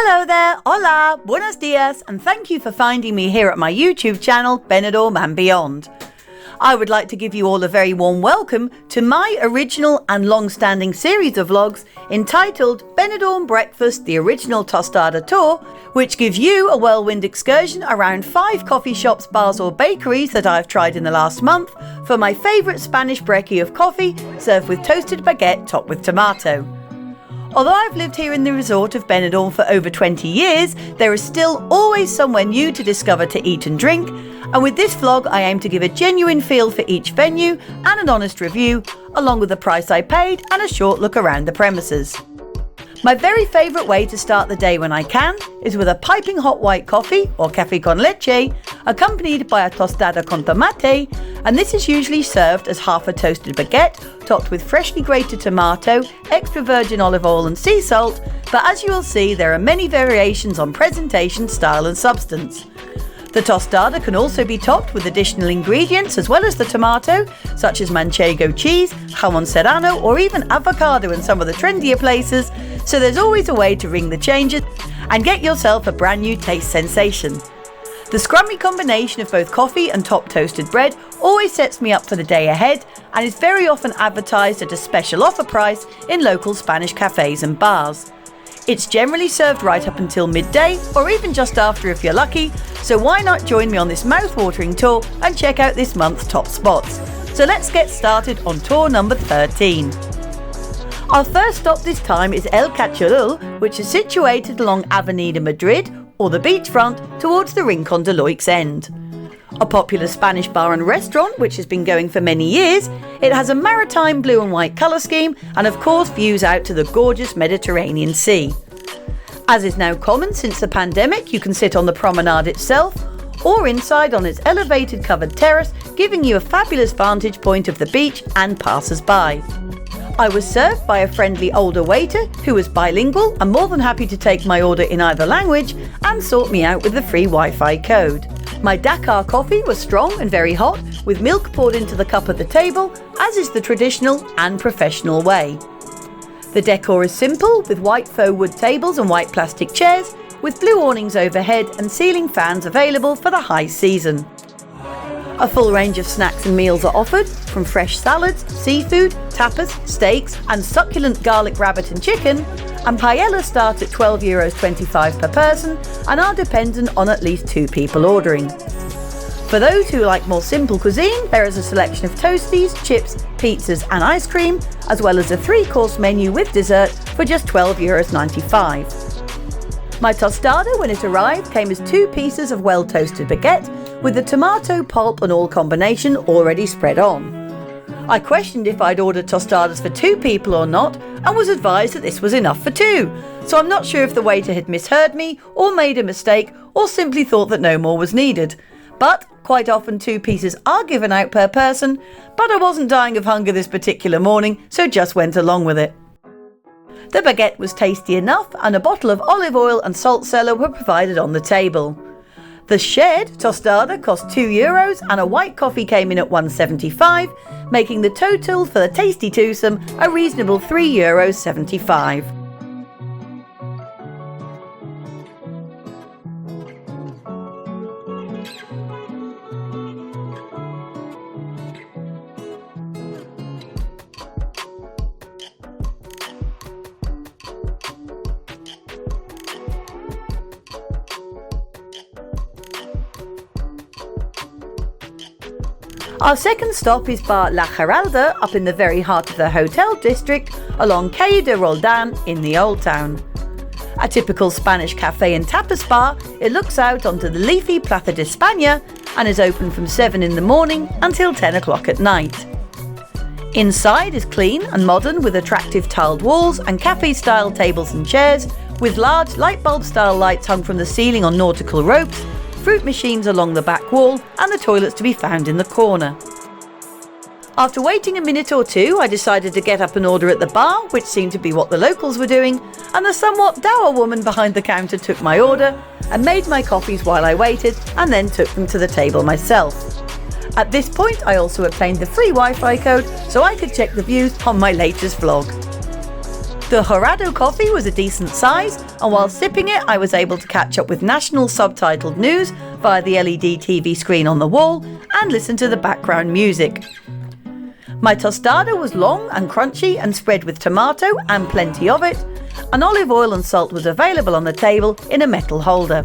Hello there, hola, buenos dias, and thank you for finding me here at my YouTube channel, Benidorm and Beyond. I would like to give you all a very warm welcome to my original and long-standing series of vlogs entitled Benidorm Breakfast, the Original Tostada Tour, which gives you a whirlwind excursion around 5 coffee shops, bars or bakeries that I've tried in the last month for my favourite Spanish brekkie of coffee served with toasted baguette topped with tomato. Although I've lived here in the resort of Benidorm for over 20 years, there is still always somewhere new to discover to eat and drink, and with this vlog I aim to give a genuine feel for each venue and an honest review, along with the price I paid and a short look around the premises. My very favourite way to start the day when I can is with a piping hot white coffee or café con leche, accompanied by a tostada con tomate, and this is usually served as half a toasted baguette topped with freshly grated tomato, extra virgin olive oil and sea salt, but as you will see there are many variations on presentation, style and substance. The tostada can also be topped with additional ingredients as well as the tomato, such as manchego cheese, jamon serrano or even avocado in some of the trendier places, so there's always a way to ring the changes and get yourself a brand new taste sensation. The scrummy combination of both coffee and top toasted bread always sets me up for the day ahead and is very often advertised at a special offer price in local Spanish cafes and bars. It's generally served right up until midday or even just after if you're lucky, so why not join me on this mouth-watering tour and check out this month's top spots. So let's get started on tour number 13. Our first stop this time is El Cacul, which is situated along Avenida Madrid or the beachfront towards the Rincon de Loix end. A popular Spanish bar and restaurant which has been going for many years, it has a maritime blue and white colour scheme and of course views out to the gorgeous Mediterranean Sea. As is now common since the pandemic, you can sit on the promenade itself or inside on its elevated covered terrace, giving you a fabulous vantage point of the beach and passers-by. I was served by a friendly older waiter who was bilingual and more than happy to take my order in either language and sort me out with the free Wi-Fi code. My Dakar coffee was strong and very hot, with milk poured into the cup at the table, as is the traditional and professional way. The decor is simple, with white faux wood tables and white plastic chairs, with blue awnings overhead and ceiling fans available for the high season. A full range of snacks and meals are offered, from fresh salads, seafood, tapas, steaks and succulent garlic rabbit and chicken, and paellas start at €12.25 per person and are dependent on at least 2 people ordering. For those who like more simple cuisine, there is a selection of toasties, chips, pizzas and ice cream, as well as a 3-course menu with dessert for just €12.95. My tostada, when it arrived, came as 2 pieces of well-toasted baguette with the tomato, pulp and all combination already spread on. I questioned if I'd ordered tostadas for 2 people or not and was advised that this was enough for 2, so I'm not sure if the waiter had misheard me or made a mistake or simply thought that no more was needed. But quite often 2 pieces are given out per person, but I wasn't dying of hunger this particular morning, so just went along with it. The baguette was tasty enough and a bottle of olive oil and salt cellar were provided on the table. The shared tostada cost €2 and a white coffee came in at €1.75, making the total for the tasty twosome a reasonable €3.75. Our second stop is Bar La Giralda up in the very heart of the hotel district along Calle de Roldan in the Old Town. A typical Spanish cafe and tapas bar, it looks out onto the leafy Plaza de España and is open from 7 in the morning until 10 o'clock at night. Inside is clean and modern with attractive tiled walls and cafe-style tables and chairs with large light bulb-style lights hung from the ceiling on nautical ropes, fruit machines along the back wall and the toilets to be found in the corner. After waiting a minute or 2, I decided to get up and order at the bar, which seemed to be what the locals were doing, and the somewhat dour woman behind the counter took my order and made my coffees while I waited and then took them to the table myself. At this point I also obtained the free Wi-Fi code so I could check the views on my latest vlog. The Jorado coffee was a decent size, and while sipping it I was able to catch up with national subtitled news via the LED TV screen on the wall and listen to the background music. My tostada was long and crunchy and spread with tomato and plenty of it, and olive oil and salt was available on the table in a metal holder.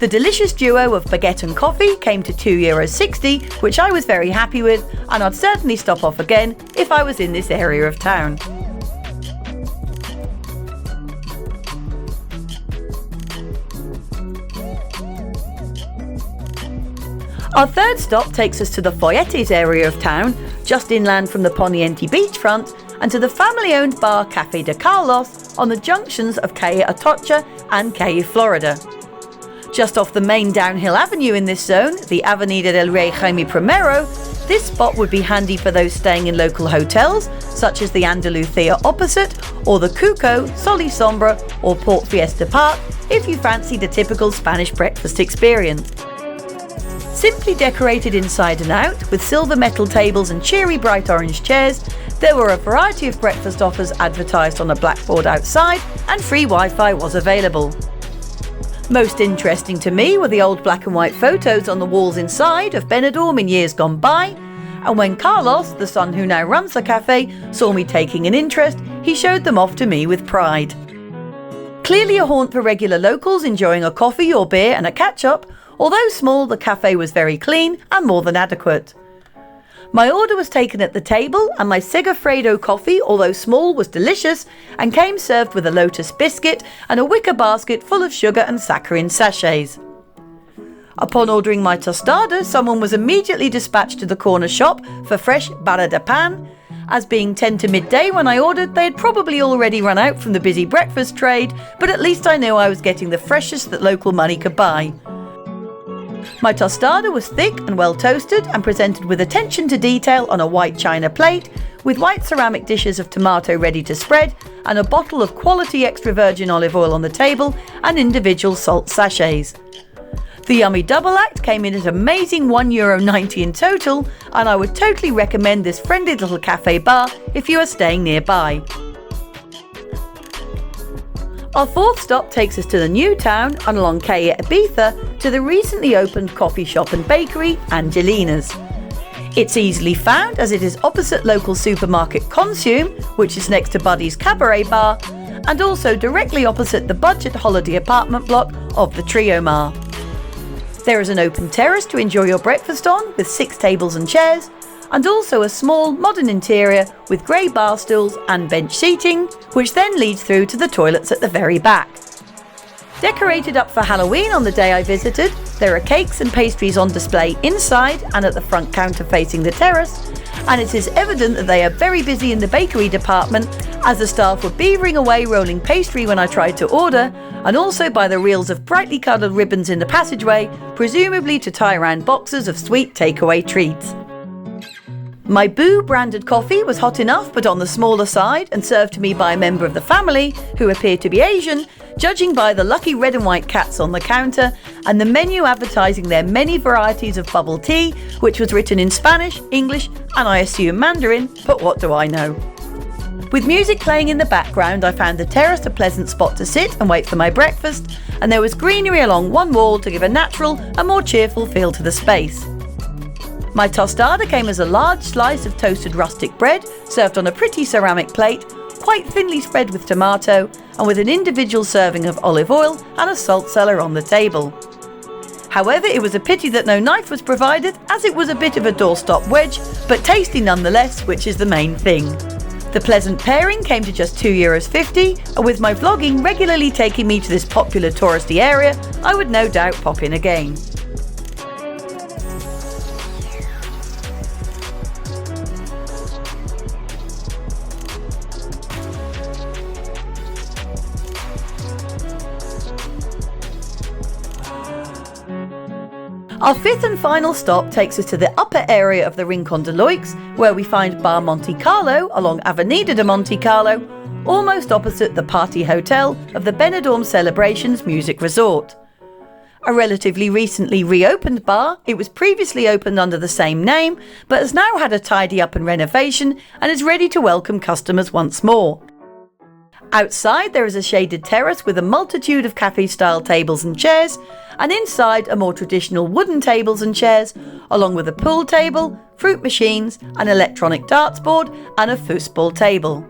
The delicious duo of baguette and coffee came to €2.60, which I was very happy with, and I'd certainly stop off again if I was in this area of town. Our third stop takes us to the Folletes area of town, just inland from the Poniente beachfront, and to the family-owned bar Café de Carlos on the junctions of Calle Atocha and Calle Florida. Just off the main downhill avenue in this zone, the Avenida del Rey Jaime I, this spot would be handy for those staying in local hotels, such as the Andalucía opposite, or the Cuco, Sol y Sombra, or Port Fiesta Park, if you fancy the typical Spanish breakfast experience. Simply decorated inside and out, with silver metal tables and cheery bright orange chairs, there were a variety of breakfast offers advertised on a blackboard outside, and free Wi-Fi was available. Most interesting to me were the old black and white photos on the walls inside of Benidorm in years gone by, and when Carlos, the son who now runs the cafe, saw me taking an interest, he showed them off to me with pride. Clearly a haunt for regular locals enjoying a coffee or beer and a catch-up. Although small, the cafe was very clean and more than adequate. My order was taken at the table, and my Segafredo coffee, although small, was delicious and came served with a lotus biscuit and a wicker basket full of sugar and saccharin sachets. Upon ordering my tostada, someone was immediately dispatched to the corner shop for fresh barra de pan. As being 10 to midday when I ordered, they had probably already run out from the busy breakfast trade, but at least I knew I was getting the freshest that local money could buy. My tostada was thick and well toasted and presented with attention to detail on a white china plate, with white ceramic dishes of tomato ready to spread and a bottle of quality extra virgin olive oil on the table and individual salt sachets. The yummy double act came in at amazing €1.90 in total, and I would totally recommend this friendly little cafe bar if you are staying nearby. Our fourth stop takes us to the new town and along Calle Ibiza to the recently opened coffee shop and bakery Angelina's. It's easily found as it is opposite local supermarket Consume, which is next to Buddy's Cabaret Bar, and also directly opposite the budget holiday apartment block of the Trio Mar. There is an open terrace to enjoy your breakfast on with 6 tables and chairs, and also a small modern interior with grey bar stools and bench seating, which then leads through to the toilets at the very back. Decorated up for Halloween on the day I visited, there are cakes and pastries on display inside and at the front counter facing the terrace, and it is evident that they are very busy in the bakery department, as the staff were beavering away rolling pastry when I tried to order, and also by the reels of brightly coloured ribbons in the passageway, presumably to tie around boxes of sweet takeaway treats. My Boo branded coffee was hot enough but on the smaller side and served to me by a member of the family who appeared to be Asian, judging by the lucky red and white cats on the counter and the menu advertising their many varieties of bubble tea, which was written in Spanish, English and I assume Mandarin, but what do I know? With music playing in the background, I found the terrace a pleasant spot to sit and wait for my breakfast, and there was greenery along one wall to give a natural and more cheerful feel to the space. My tostada came as a large slice of toasted rustic bread, served on a pretty ceramic plate, quite thinly spread with tomato, and with an individual serving of olive oil and a salt cellar on the table. However, it was a pity that no knife was provided, as it was a bit of a doorstop wedge, but tasty nonetheless, which is the main thing. The pleasant pairing came to just €2.50, and with my vlogging regularly taking me to this popular touristy area, I would no doubt pop in again. Our fifth and final stop takes us to the upper area of the Rincon de Loix, where we find Bar Monte Carlo along Avenida de Monte Carlo, almost opposite the Party Hotel of the Benidorm Celebrations Music Resort. A relatively recently reopened bar, it was previously opened under the same name, but has now had a tidy up and renovation and is ready to welcome customers once more. Outside there is a shaded terrace with a multitude of cafe-style tables and chairs, and inside are more traditional wooden tables and chairs, along with a pool table, fruit machines, an electronic darts board and a foosball table.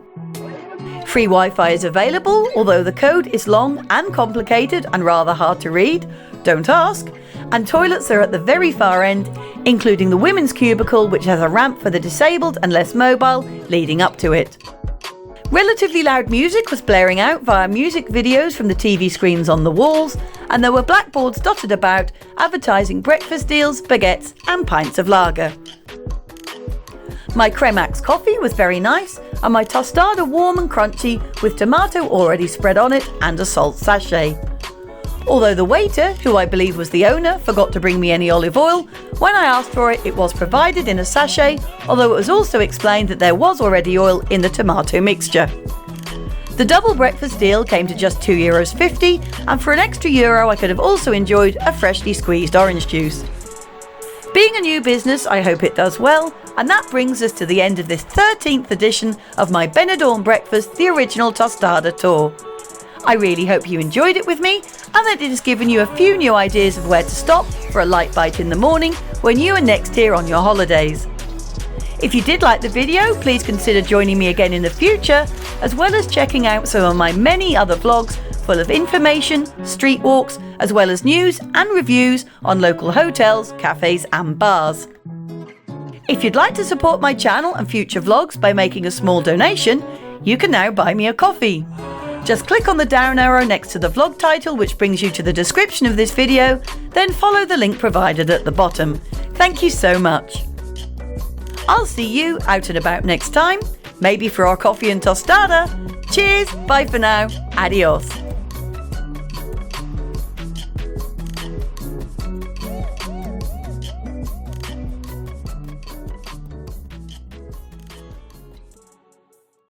Free Wi-Fi is available, although the code is long and complicated and rather hard to read. Don't ask. And toilets are at the very far end, including the women's cubicle, which has a ramp for the disabled and less mobile leading up to it. Relatively loud music was blaring out via music videos from the TV screens on the walls, and there were blackboards dotted about advertising breakfast deals, baguettes and pints of lager. My Cremax coffee was very nice, and my tostada warm and crunchy with tomato already spread on it and a salt sachet. Although the waiter, who I believe was the owner, forgot to bring me any olive oil, when I asked for it, it was provided in a sachet, although it was also explained that there was already oil in the tomato mixture. The double breakfast deal came to just €2.50, and for an extra euro I could have also enjoyed a freshly squeezed orange juice. Being a new business, I hope it does well, and that brings us to the end of this 13th edition of my Benidorm Breakfast, the original Tostada tour. I really hope you enjoyed it with me and that it has given you a few new ideas of where to stop for a light bite in the morning when you are next here on your holidays. If you did like the video, please consider joining me again in the future, as well as checking out some of my many other vlogs full of information, street walks, as well as news and reviews on local hotels, cafes and bars. If you'd like to support my channel and future vlogs by making a small donation, you can now buy me a coffee. Just click on the down arrow next to the vlog title, which brings you to the description of this video, then follow the link provided at the bottom. Thank you so much. I'll see you out and about next time, maybe for our coffee and tostada. Cheers, bye for now, adios.